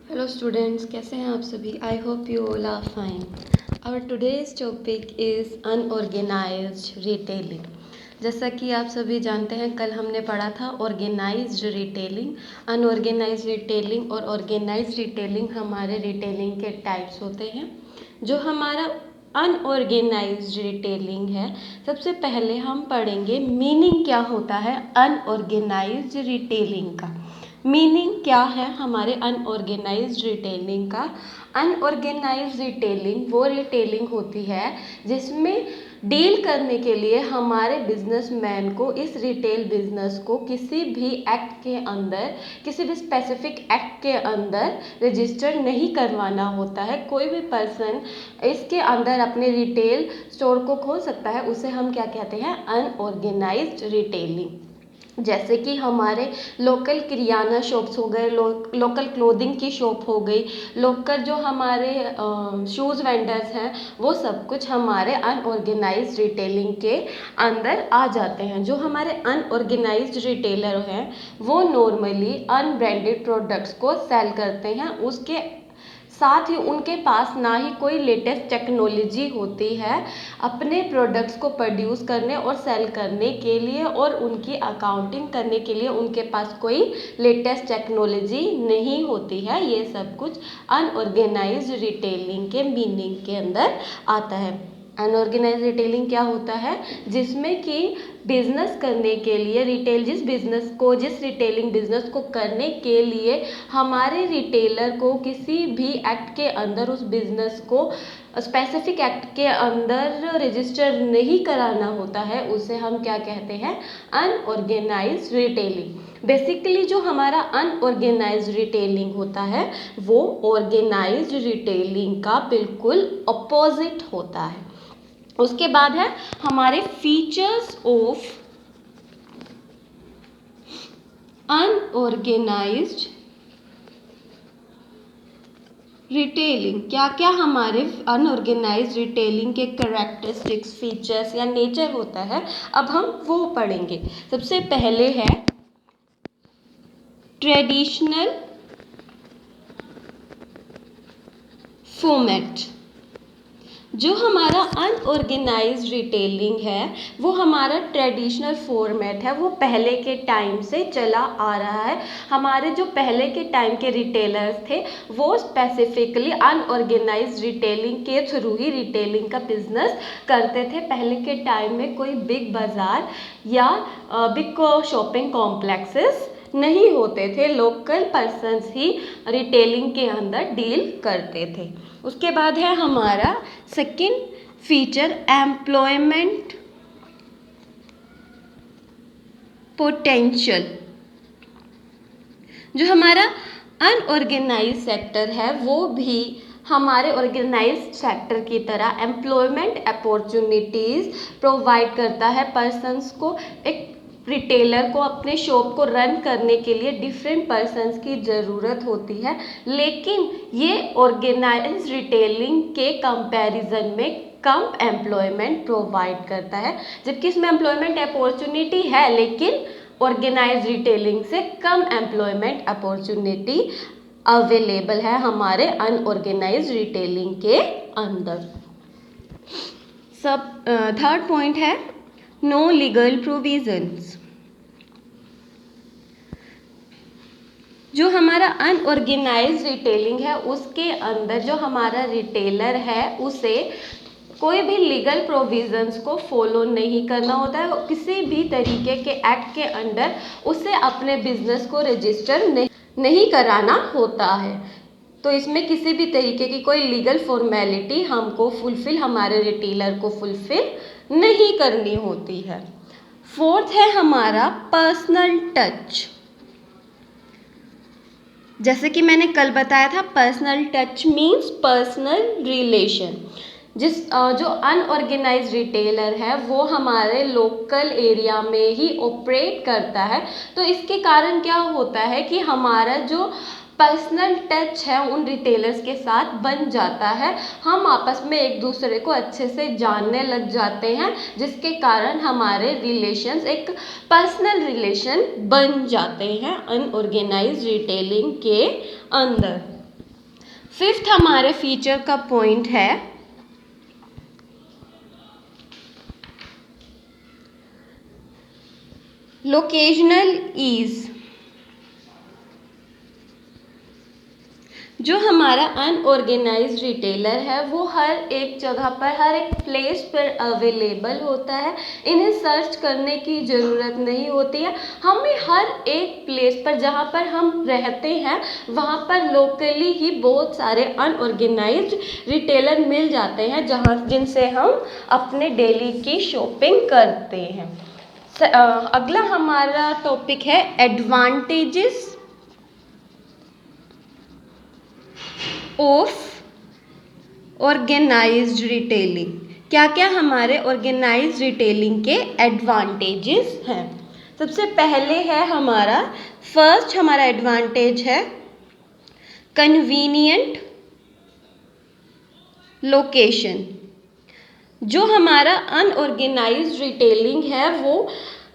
Hello students, कैसे हैं आप सभी? I hope you all are fine. Our today's topic is unorganized retailing. जैसा कि आप सभी जानते हैं, कल हमने पढ़ा था ऑर्गेनाइज्ड रिटेलिंग, अनऑर्गेनाइज्ड रिटेलिंग और ऑर्गेनाइज्ड रिटेलिंग हमारे रिटेलिंग के टाइप्स होते हैं। जो हमारा अनऑर्गेनाइज्ड रिटेलिंग है, सबसे पहले हम पढ़ेंगे मीनिंग क्या होता है अनऑर्गेनाइज्ड रिटेलिंग का। मीनिंग क्या है हमारे अनऑर्गेनाइज्ड रिटेलिंग का? अनऑर्गेनाइज्ड रिटेलिंग वो रिटेलिंग होती है जिसमें डील करने के लिए हमारे बिजनेसमैन को इस रिटेल बिजनेस को किसी भी एक्ट के अंदर, किसी भी स्पेसिफिक एक्ट के अंदर रजिस्टर नहीं करवाना होता है। कोई भी पर्सन इसके अंदर अपने रिटेल स्टोर को खोल सकता है, उसे हम क्या कहते हैं? Unorganised retailing. जैसे कि हमारे लोकल किराना शॉप्स हो गए, लोकल क्लोथिंग की शॉप हो गई, लोकल जो हमारे शूज़ वेंडर्स हैं, वो सब कुछ हमारे अनऑर्गेनाइज्ड रिटेलिंग के अंदर आ जाते हैं। जो हमारे अनऑर्गेनाइज्ड रिटेलर हैं वो नॉर्मली अनब्रांडेड प्रोडक्ट्स को सेल करते हैं, उसके साथ ही उनके पास ना ही कोई लेटेस्ट टेक्नोलॉजी होती है अपने प्रोडक्ट्स को प्रोड्यूस करने और सेल करने के लिए, और उनकी अकाउंटिंग करने के लिए उनके पास कोई लेटेस्ट टेक्नोलॉजी नहीं होती है। ये सब कुछ अनऑर्गेनाइज्ड रिटेलिंग के मीनिंग के अंदर आता है। अनऑर्गेनाइज्ड रिटेलिंग क्या होता है? जिसमें कि बिजनेस करने के लिए जिस रिटेलिंग बिजनेस को करने के लिए हमारे रिटेलर को किसी भी एक्ट के अंदर उस बिजनेस को स्पेसिफिक एक्ट के अंदर रजिस्टर नहीं कराना होता है, उसे हम क्या कहते हैं? Unorganised retailing. बेसिकली जो हमारा अनऑर्गेनाइज्ड रिटेलिंग होता है वो ऑर्गेनाइज्ड रिटेलिंग का बिल्कुल अपोजिट होता है। उसके बाद है हमारे फीचर्स ऑफ अनऑर्गेनाइज्ड रिटेलिंग। क्या क्या हमारे अनऑर्गेनाइज्ड रिटेलिंग के कैरेक्टरिस्टिक्स, फीचर्स या नेचर होता है, अब हम वो पढ़ेंगे। सबसे पहले है ट्रेडिशनल फॉर्मेट। जो हमारा अनऑर्गेनाइज्ड रिटेलिंग है वो हमारा ट्रेडिशनल फॉर्मेट है, वो पहले के टाइम से चला आ रहा है। हमारे जो पहले के टाइम के रिटेलर्स थे वो स्पेसिफिकली अनऑर्गेनाइज्ड रिटेलिंग के थ्रू ही रिटेलिंग का बिजनेस करते थे। पहले के टाइम में कोई बिग बाज़ार या बिग शॉपिंग कॉम्प्लेक्सेस नहीं होते थे, लोकल पर्सन्स ही रिटेलिंग के अंदर डील करते थे। उसके बाद है हमारा सेकंड फीचर एम्प्लॉयमेंट पोटेंशियल। जो हमारा अनऑर्गेनाइज्ड सेक्टर है वो भी हमारे ऑर्गेनाइज्ड सेक्टर की तरह एम्प्लॉयमेंट अपॉर्चुनिटीज़ प्रोवाइड करता है पर्सन्स को। एक रिटेलर को अपने शॉप को रन करने के लिए डिफरेंट पर्सन्स की ज़रूरत होती है, लेकिन ये ऑर्गेनाइज्ड रिटेलिंग के कंपैरिजन में कम एम्प्लॉयमेंट प्रोवाइड करता है। जबकि इसमें एम्प्लॉयमेंट अपॉर्चुनिटी है लेकिन ऑर्गेनाइज्ड रिटेलिंग से कम एम्प्लॉयमेंट अपॉर्चुनिटी अवेलेबल है हमारे अनऑर्गेनाइज्ड रिटेलिंग के अंदर। थर्ड पॉइंट है नो लीगल प्रोविजंस। जो हमारा अनऑर्गेनाइज्ड रिटेलिंग है उसके अंदर जो हमारा रिटेलर है उसे कोई भी लीगल प्रोविजंस को फॉलो नहीं करना होता है। किसी भी तरीके के एक्ट के अंडर उसे अपने बिजनेस को रजिस्टर नहीं कराना होता है। तो इसमें किसी भी तरीके की कोई लीगल फॉर्मेलिटी हमारे रिटेलर को फुलफिल नहीं करनी होती है। फोर्थ है हमारा पर्सनल टच। जैसे कि मैंने कल बताया था, personal touch means personal relation. जो अनऑर्गेनाइज्ड रिटेलर है वो हमारे लोकल एरिया में ही ऑपरेट करता है, तो इसके कारण क्या होता है कि हमारा जो पर्सनल टच है उन रिटेलर्स के साथ बन जाता है। हम आपस में एक दूसरे को अच्छे से जानने लग जाते हैं, जिसके कारण हमारे रिलेशंस एक पर्सनल रिलेशन बन जाते हैं अनऑर्गेनाइज्ड रिटेलिंग के अंदर। फिफ्थ हमारे फीचर का पॉइंट है लोकेशनल ईज। जो हमारा अनऑर्गेनाइज्ड रिटेलर है वो हर एक जगह पर, हर एक प्लेस पर अवेलेबल होता है। इन्हें सर्च करने की ज़रूरत नहीं होती है। हमें हर एक प्लेस पर जहाँ पर हम रहते हैं वहाँ पर लोकली ही बहुत सारे अनऑर्गेनाइज्ड रिटेलर मिल जाते हैं, जिनसे हम अपने डेली की शॉपिंग करते हैं। अगला हमारा टॉपिक है एडवांटेजेस ऑफ ऑर्गेनाइज्ड रिटेलिंग। क्या क्या हमारे ऑर्गेनाइज्ड रिटेलिंग के एडवांटेजेस हैं? सबसे पहले है हमारा फर्स्ट हमारा एडवांटेज है कन्वीनियंट लोकेशन। जो हमारा अनऑर्गेनाइज्ड रिटेलिंग है वो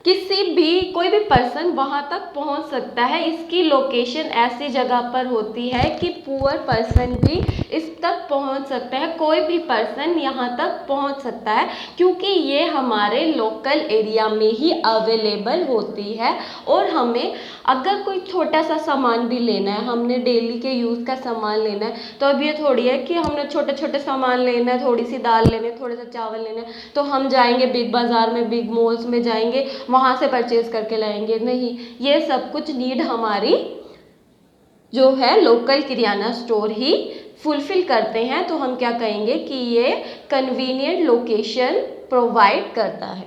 कोई भी पर्सन वहाँ तक पहुँच सकता है। इसकी लोकेशन ऐसी जगह पर होती है कि पुअर पर्सन भी इस तक पहुँच सकता है, कोई भी पर्सन यहाँ तक पहुँच सकता है, क्योंकि ये हमारे लोकल एरिया में ही अवेलेबल होती है। और हमें अगर कोई छोटा सा सामान भी लेना है, हमने डेली के यूज़ का सामान लेना है, तो अब ये थोड़ी है कि हमने छोटे छोटे सामान लेना है, थोड़ी सी दाल लेनी है, थोड़ा सा चावल लेना है तो हम जाएंगे बिग बाज़ार में, बिग मॉल्स में जाएंगे, वहाँ से परचेज करके लाएंगे। नहीं, ये सब कुछ नीड हमारी जो है लोकल किराना स्टोर ही फुलफिल करते हैं। तो हम क्या कहेंगे कि ये कन्वीनियंट लोकेशन प्रोवाइड करता है।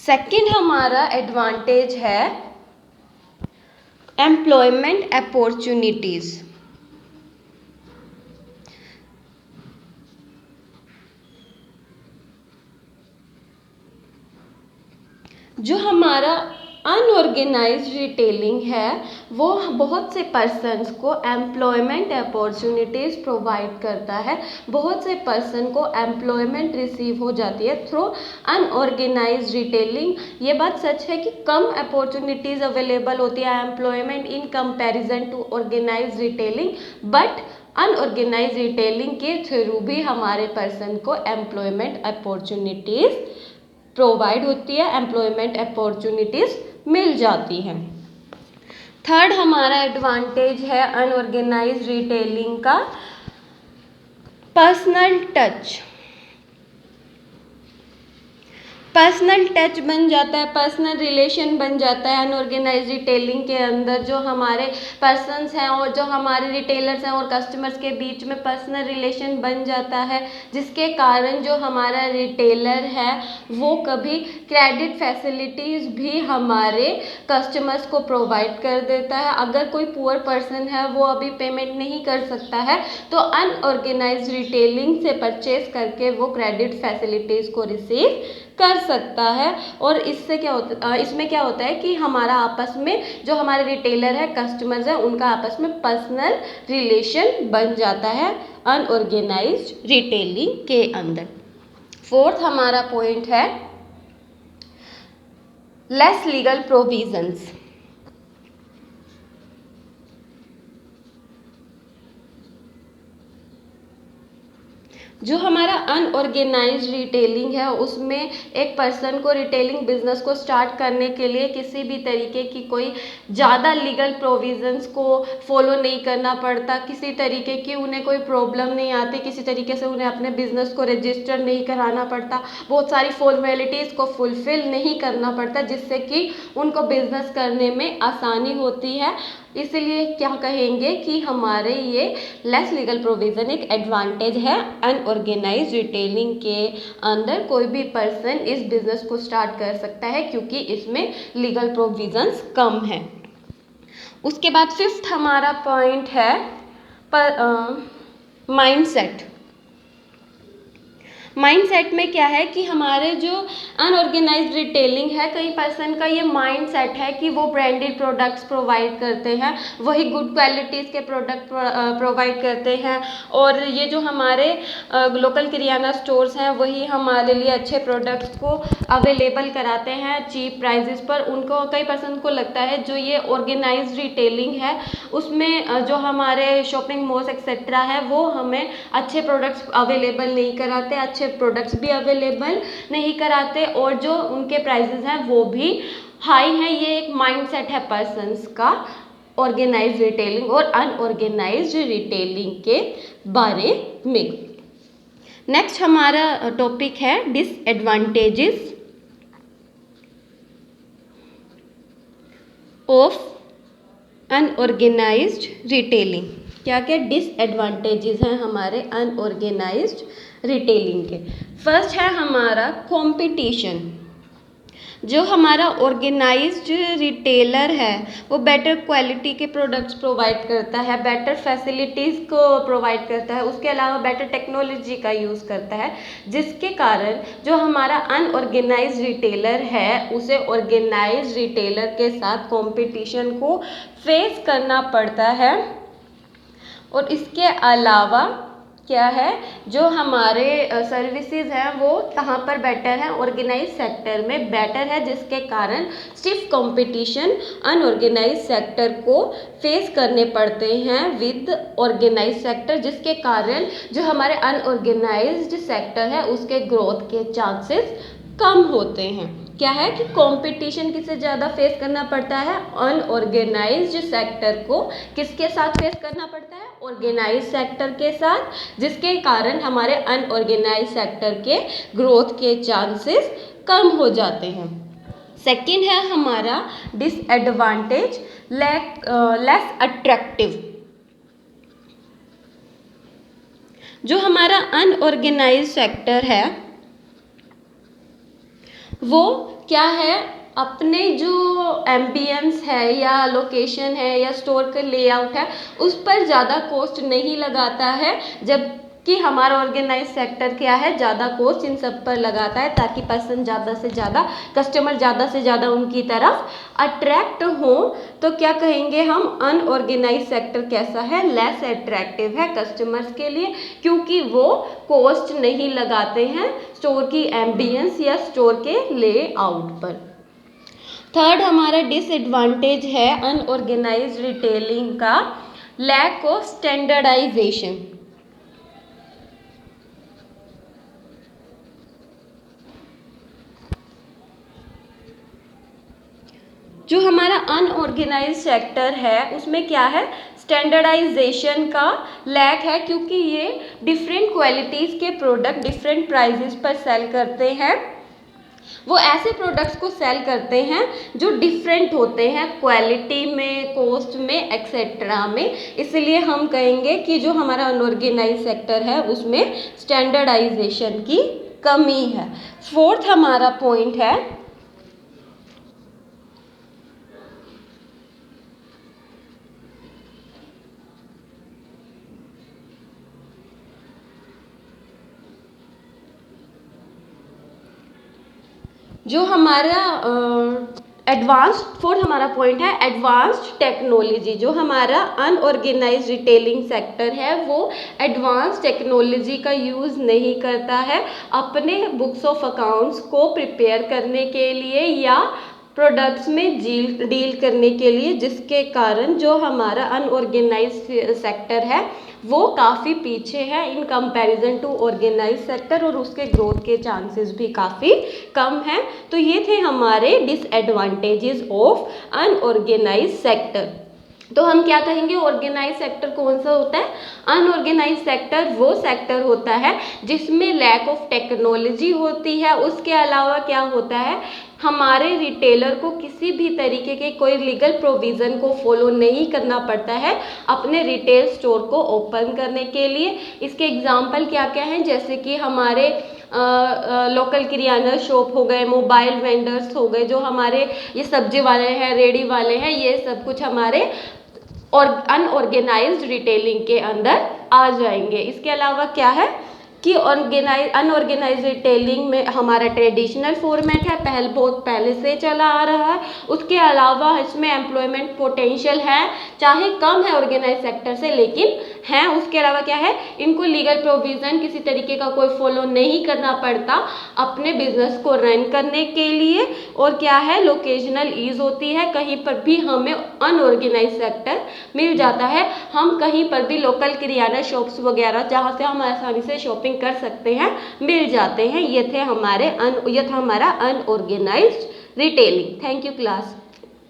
सेकंड हमारा एडवांटेज है एम्प्लॉयमेंट अपॉर्चुनिटीज़। जो हमारा अनऑर्गेनाइज्ड रिटेलिंग है वो बहुत से पर्सन्स को एम्प्लॉयमेंट अपॉर्चुनिटीज़ प्रोवाइड करता है। बहुत से पर्सन को एम्प्लॉयमेंट रिसीव हो जाती है थ्रू अनऑर्गेनाइज्ड रिटेलिंग। ये बात सच है कि कम अपॉर्चुनिटीज़ अवेलेबल होती है employment in comparison to organised retailing, but unorganised retailing के थ्रू भी हमारे पर्सन को एम्प्लॉयमेंट अपॉर्चुनिटीज़ प्रोवाइड होती है, एम्प्लॉयमेंट अपॉर्चुनिटीज़ मिल जाती हैं। थर्ड हमारा एडवांटेज है अनऑर्गेनाइज्ड रिटेलिंग का पर्सनल टच। पर्सनल टच बन जाता है, पर्सनल रिलेशन बन जाता है अनऑर्गेनाइज्ड रिटेलिंग के अंदर। जो हमारे पर्सन्स हैं और जो हमारे रिटेलर्स हैं और कस्टमर्स के बीच में पर्सनल रिलेशन बन जाता है, जिसके कारण जो हमारा रिटेलर है वो कभी क्रेडिट फैसिलिटीज़ भी हमारे कस्टमर्स को प्रोवाइड कर देता है। अगर कोई पुअर पर्सन है वो अभी पेमेंट नहीं कर सकता है तो अनऑर्गेनाइज्ड रिटेलिंग से परचेज करके वो क्रेडिट फैसिलिटीज़ को रिसीव कर सकता है। और इससे क्या होता इसमें क्या होता है कि हमारा आपस में जो हमारे रिटेलर है, कस्टमर्स है, उनका आपस में पर्सनल रिलेशन बन जाता है अनऑर्गेनाइज्ड रिटेलिंग के अंदर। फोर्थ हमारा पॉइंट है लेस लीगल प्रोविजंस। जो हमारा अनऑर्गेनाइज्ड रिटेलिंग है उसमें एक पर्सन को रिटेलिंग बिजनेस को स्टार्ट करने के लिए किसी भी तरीके की कोई ज़्यादा लीगल प्रोविजंस को फॉलो नहीं करना पड़ता, किसी तरीके की उन्हें कोई प्रॉब्लम नहीं आती, किसी तरीके से उन्हें अपने बिजनेस को रजिस्टर नहीं कराना पड़ता, बहुत सारी फॉर्मेलिटीज़ को फुलफ़िल नहीं करना पड़ता, जिससे कि उनको बिजनेस करने में आसानी होती है। इसलिए क्या कहेंगे कि हमारे ये लेस लीगल प्रोविज़न एक एडवांटेज है अनऑर्गेनाइज्ड रिटेलिंग के अंदर। कोई भी पर्सन इस बिज़नेस को स्टार्ट कर सकता है क्योंकि इसमें लीगल प्रोविज़न्स कम है। उसके बाद फिफ्थ हमारा पॉइंट है माइंडसेट। माइंडसेट में क्या है कि हमारे जो अनऑर्गेनाइज्ड रिटेलिंग है, कई पर्सन का ये माइंडसेट है कि वो ब्रांडेड प्रोडक्ट्स प्रोवाइड करते हैं, वही गुड क्वालिटीज़ के प्रोडक्ट प्रोवाइड करते हैं, और ये जो हमारे लोकल किराना स्टोर्स हैं वही हमारे लिए अच्छे प्रोडक्ट्स को अवेलेबल कराते हैं चीप प्राइजेस पर। उनको कई पर्सन को लगता है जो ये ऑर्गेनाइज्ड रिटेलिंग है उसमें जो हमारे शॉपिंग मॉल्स एक्सेट्रा है वो हमें अच्छे प्रोडक्ट्स अवेलेबल नहीं कराते, अच्छे प्रोडक्ट्स भी अवेलेबल नहीं कराते और जो उनके प्राइसेस हैं वो भी हाई हैं। ये एक माइंडसेट है पर्सन्स का ऑर्गेनाइज्ड रिटेलिंग और अनऑर्गेनाइज्ड रिटेलिंग के बारे में। नेक्स्ट हमारा टॉपिक है डिसएडवांटेजेस ऑफ अनऑर्गेनाइज्ड रिटेलिंग। क्या क्या डिसएडवांटेजेस हैं हमारे अनऑर्गेनाइज्ड रिटेलिंग के। फर्स्ट है हमारा कंपटीशन। जो हमारा ऑर्गेनाइज्ड रिटेलर है वो बेटर क्वालिटी के प्रोडक्ट्स प्रोवाइड करता है, बेटर फैसिलिटीज़ को प्रोवाइड करता है, उसके अलावा बेटर टेक्नोलॉजी का यूज़ करता है, जिसके कारण जो हमारा अनऑर्गेनाइज्ड रिटेलर है उसे ऑर्गेनाइज्ड रिटेलर के साथ कंपटीशन को फेस करना पड़ता है। और इसके अलावा क्या है, जो हमारे सर्विसेज हैं वो कहाँ पर बेटर है, ऑर्गेनाइज सेक्टर में बेटर है, जिसके कारण स्टिफ कंपटीशन अनऑर्गेनाइज सेक्टर को फेस करने पड़ते हैं विद ऑर्गेनाइज सेक्टर, जिसके कारण जो हमारे अनऑर्गेनाइज्ड सेक्टर है उसके ग्रोथ के चांसेस कम होते हैं। क्या है कि कंपटीशन किससे ज़्यादा फेस करना पड़ता है, अनऑर्गेनाइज्ड सेक्टर को किसके साथ फेस करना पड़ता है, ऑर्गेनाइज्ड सेक्टर के साथ, जिसके कारण हमारे अनऑर्गेनाइज्ड सेक्टर के ग्रोथ के चांसेस कम हो जाते हैं। सेकंड है हमारा डिसएडवांटेज लेस अट्रैक्टिव। जो हमारा अनऑर्गेनाइज्ड सेक्टर है वो क्या है, अपने जो एम्बियंस है या लोकेशन है या स्टोर का लेआउट है उस पर ज़्यादा कॉस्ट नहीं लगाता है, जबकि हमारा ऑर्गेनाइज सेक्टर क्या है, ज़्यादा कॉस्ट इन सब पर लगाता है ताकि पर्सन ज़्यादा से ज़्यादा, कस्टमर ज़्यादा से ज़्यादा उनकी तरफ अट्रैक्ट हो। तो क्या कहेंगे हम, अनऑर्गेनाइज सेक्टर कैसा है, लेस अट्रैक्टिव है कस्टमर्स के लिए, क्योंकि वो कॉस्ट नहीं लगाते हैं स्टोर की एम्बियंस या स्टोर के लेआउट पर। थर्ड हमारा डिसएडवांटेज है अनऑर्गेनाइज्ड रिटेलिंग का लैक ऑफ स्टैंडर्डाइजेशन। जो हमारा अनऑर्गेनाइज्ड सेक्टर है उसमें क्या है, स्टैंडर्डाइजेशन का लैक है, क्योंकि ये डिफरेंट क्वालिटीज़ के प्रोडक्ट डिफरेंट प्राइजेस पर सेल करते हैं। वो ऐसे प्रोडक्ट्स को सेल करते हैं जो डिफरेंट होते हैं क्वालिटी में, कॉस्ट में, एक्सेट्रा में। इसलिए हम कहेंगे कि जो हमारा अनऑर्गेनाइज्ड सेक्टर है उसमें स्टैंडर्डाइजेशन की कमी है। फोर्थ हमारा पॉइंट है जो हमारा फोर्थ हमारा पॉइंट है एडवांस्ड टेक्नोलॉजी। जो हमारा अनऑर्गेनाइज्ड रिटेलिंग सेक्टर है वो एडवांस टेक्नोलॉजी का यूज़ नहीं करता है अपने बुक्स ऑफ अकाउंट्स को प्रिपेयर करने के लिए या प्रोडक्ट्स में डील करने के लिए, जिसके कारण जो हमारा अनऑर्गेनाइज्ड सेक्टर है वो काफ़ी पीछे है in comparison to organised sector और उसके ग्रोथ के चांसेस भी काफ़ी कम हैं। तो ये थे हमारे डिसएडवांटेजेस ऑफ अनऑर्गेनाइज्ड सेक्टर। तो हम क्या कहेंगे, ऑर्गेनाइज सेक्टर कौन सा होता है, अनऑर्गेनाइज सेक्टर वो सेक्टर होता है जिसमें लैक ऑफ टेक्नोलॉजी होती है। उसके अलावा क्या होता है, हमारे रिटेलर को किसी भी तरीके के कोई लीगल प्रोविज़न को फॉलो नहीं करना पड़ता है अपने रिटेल स्टोर को ओपन करने के लिए। इसके एग्जांपल क्या क्या हैं, जैसे कि हमारे लोकल किराना शॉप हो गए, मोबाइल वेंडर्स हो गए, जो हमारे ये सब्जी वाले हैं, रेडी वाले हैं, ये सब कुछ हमारे और अनऑर्गेनाइज्ड रिटेलिंग के अंदर आ जाएंगे। इसके अलावा क्या है, कि अनऑर्गेनाइज रिटेलिंग में हमारा ट्रेडिशनल फॉर्मेट है, बहुत पहले से चला आ रहा है। उसके अलावा इसमें एम्प्लॉयमेंट पोटेंशियल है, चाहे कम है ऑर्गेनाइज सेक्टर से, लेकिन है। उसके अलावा क्या है, इनको लीगल प्रोविज़न किसी तरीके का कोई फॉलो नहीं करना पड़ता अपने बिजनेस को रन करने के लिए। और क्या है, लोकेशनल ईज होती है, कहीं पर भी हमें अनऑर्गेनाइज सेक्टर मिल जाता है। हम कहीं पर भी लोकल किराना शॉप्स वगैरह जहाँ से हम आसानी से शॉपिंग कर सकते हैं, मिल जाते हैं। ये था हमारा unorganised retailing. Thank you class.